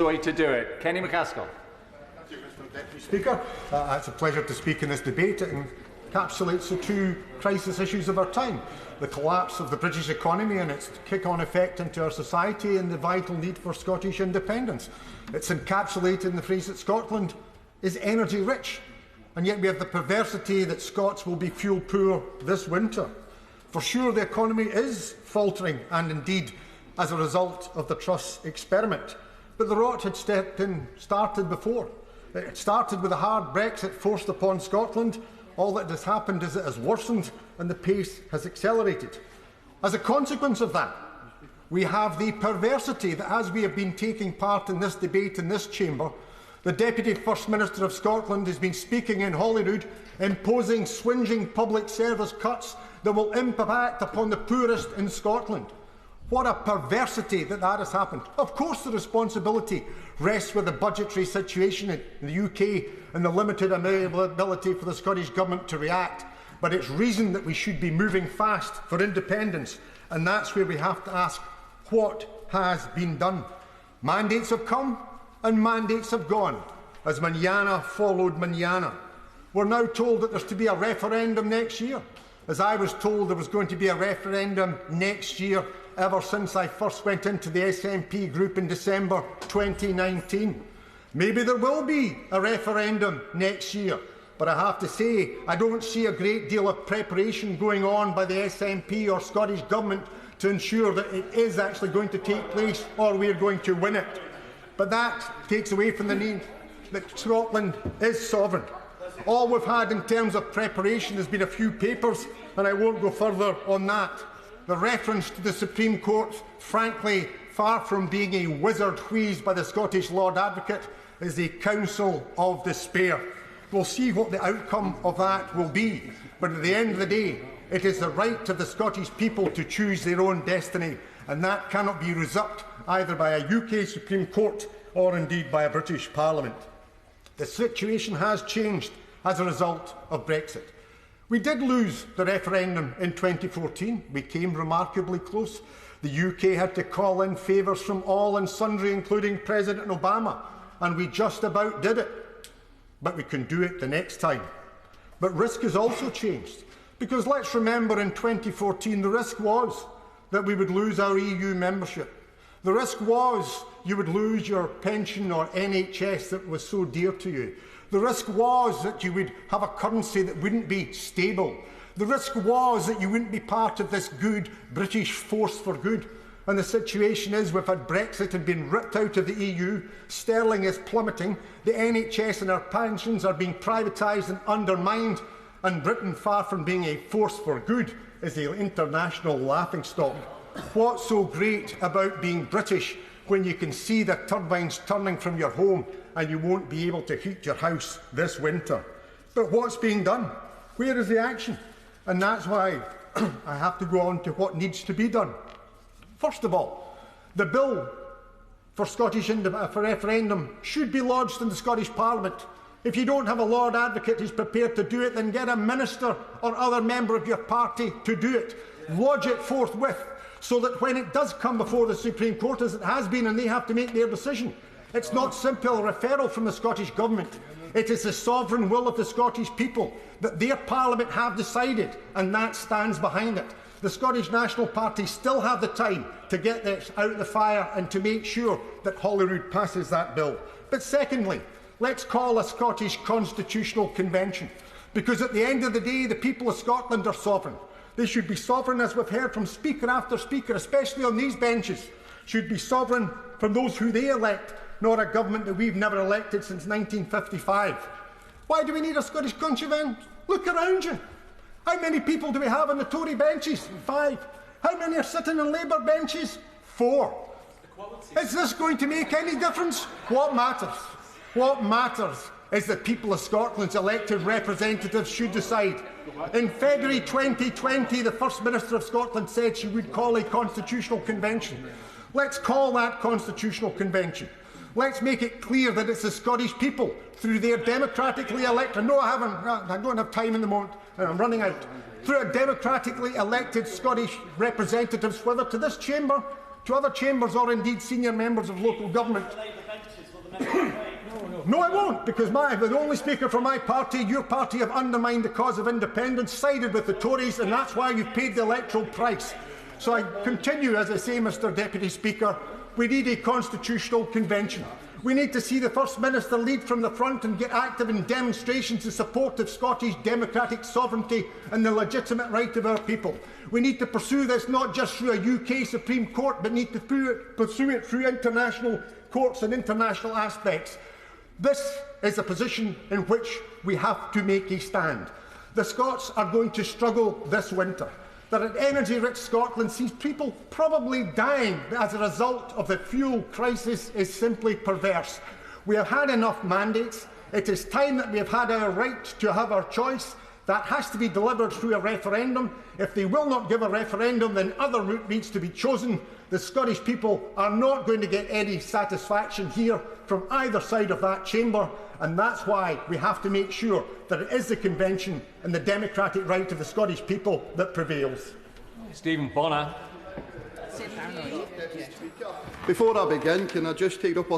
way to do it. Kenny MacAskill. Thank you, Mr. Deputy Speaker. It's a pleasure to speak in this debate. It encapsulates the two crisis issues of our time: the collapse of the British economy and its kick-on effect into our society, and the vital need for Scottish independence. It's encapsulated in the phrase that Scotland is energy rich, and yet we have the perversity that Scots will be fuel poor this winter. For sure, the economy is faltering, and indeed as a result of the Truss experiment. But the rot had started before. It started with a hard Brexit forced upon Scotland. All that has happened is it has worsened and the pace has accelerated. As a consequence of that, we have the perversity that, as we have been taking part in this debate in this chamber, the Deputy First Minister of Scotland has been speaking in Holyrood, imposing swingeing public service cuts that will impact upon the poorest in Scotland. What a perversity that has happened. Of course, the responsibility rests with the budgetary situation in the UK and the limited ability for the Scottish Government to react. But it's reason that we should be moving fast for independence, and that's where we have to ask what has been done. Mandates have come and mandates have gone, as manana followed manana. We're now told that there's to be a referendum next year, as I was told there was going to be a referendum next year ever since I first went into the SNP group in December 2019. Maybe there will be a referendum next year, but I have to say I don't see a great deal of preparation going on by the SNP or Scottish Government to ensure that it is actually going to take place or we are going to win it. But that takes away from the need that Scotland is sovereign. All we've had in terms of preparation has been a few papers, and I won't go further on that. The reference to the Supreme Court, frankly, far from being a wizard wheezed by the Scottish Lord Advocate, is a counsel of despair. We'll see what the outcome of that will be, but at the end of the day, it is the right of the Scottish people to choose their own destiny, and that cannot be usurped either by a UK Supreme Court or indeed by a British Parliament. The situation has changed as a result of Brexit. We did lose the referendum in 2014. We came remarkably close. The UK had to call in favours from all and sundry, including President Obama, and we just about did it. But we can do it the next time. But risk has also changed, because let's remember in 2014 the risk was that we would lose our EU membership. The risk was you would lose your pension or NHS that was so dear to you. The risk was that you would have a currency that wouldn't be stable. The risk was that you wouldn't be part of this good British force for good. And the situation is we've had Brexit and been ripped out of the EU, sterling is plummeting, the NHS and our pensions are being privatised and undermined, and Britain, far from being a force for good, is the international laughingstock. What's so great about being British when you can see the turbines turning from your home and you won't be able to heat your house this winter? But what's being done? Where is the action? And that's why I have to go on to what needs to be done. First of all, the bill for referendum should be lodged in the Scottish Parliament. If you don't have a Lord Advocate who's prepared to do it, then get a minister or other member of your party to do it. Lodge it forthwith, so that when it does come before the Supreme Court, as it has been, and they have to make their decision, it's not simply a referral from the Scottish Government. It is the sovereign will of the Scottish people that their Parliament have decided, and that stands behind it. The Scottish National Party still have the time to get this out of the fire and to make sure that Holyrood passes that bill. But secondly, let's call a Scottish Constitutional Convention, because at the end of the day, the people of Scotland are sovereign. They should be sovereign, as we've heard from speaker after speaker, especially on these benches, should be sovereign from those who they elect, not a government that we've never elected since 1955. Why do we need a Scottish convention? Look around you. How many people do we have on the Tory benches? 5. How many are sitting on Labour benches? 4. Is this going to make any difference? What matters? What matters is that people of Scotland's elected representatives should decide. In February 2020, the First Minister of Scotland said she would call a constitutional convention. Let's call that constitutional convention. Let's make it clear that it's the Scottish people, through their democratically elected— no, I don't have time in the moment, and I'm running out— through a democratically elected Scottish representatives, whether to this chamber, to other chambers, or indeed senior members of local government, No, I won't, because the only speaker from my party, your party, have undermined the cause of independence, sided with the Tories, and that's why you've paid the electoral price. So I continue, as I say, Mr Deputy Speaker, we need a constitutional convention. We need to see the First Minister lead from the front and get active in demonstrations in support of Scottish democratic sovereignty and the legitimate right of our people. We need to pursue this not just through a UK Supreme Court, but need to pursue it through international courts and international aspects. This is a position in which we have to make a stand. The Scots are going to struggle this winter. That an energy-rich Scotland sees people probably dying as a result of the fuel crisis is simply perverse. We have had enough mandates. It is time that we have had our right to have our choice. That has to be delivered through a referendum. If they will not give a referendum, then other route needs to be chosen. The Scottish people are not going to get any satisfaction here from either side of that chamber, and that's why we have to make sure that it is the convention and the democratic right of the Scottish people that prevails. Stephen Bonner. Before I begin, can I just take up